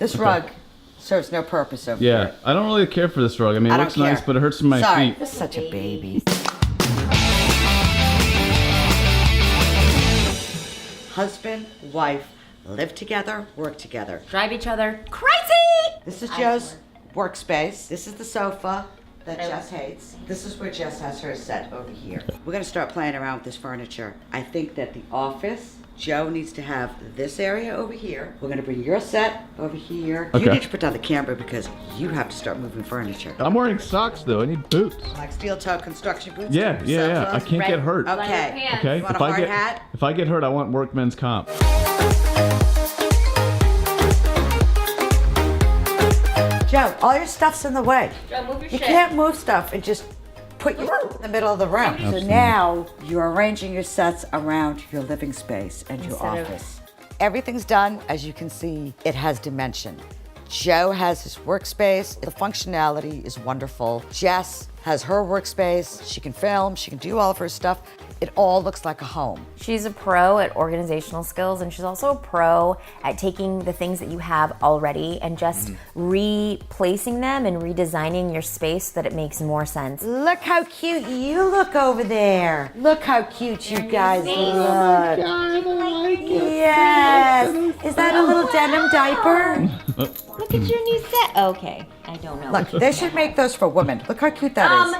This rug serves no purpose over Yeah, here. I don't really care for this rug. I mean, it looks nice, but it hurts my feet. You're such a baby. Husband, wife, live together, work together. Drive each other crazy! This is Joe's workspace. This is the sofa that Jess hates. This is where Jess has her set over here. We're gonna start playing around with this furniture. I think that the office, Joe needs to have this area over here. We're gonna bring your set over here. Okay. You need to put down the camera because you have to start moving furniture. I'm wearing socks though. I need boots. Like steel toe construction boots? Yeah. I can't get hurt. Okay. Okay. You want a hard hat? If I get hurt, I want workman's comp. Joe, all your stuff's in the way. Joe, move your You shit. can't move stuff and just put you in the middle of the room. So now you're arranging your sets around your living space and your Instead of- office. Everything's done. As you can see, it has dimension. Joe has his workspace. The functionality is wonderful. Jess has her workspace. She can film, she can do all of her stuff. It all looks like a home. She's a pro at organizational skills, and she's also a pro at taking the things that you have already and just replacing them and redesigning your space so that it makes more sense. Look how cute you look over there. Look how cute you guys look. Yes. Is that a little denim diaper? Look at your new set. Okay, I don't know. Look, they should make those for women. Look how cute that is.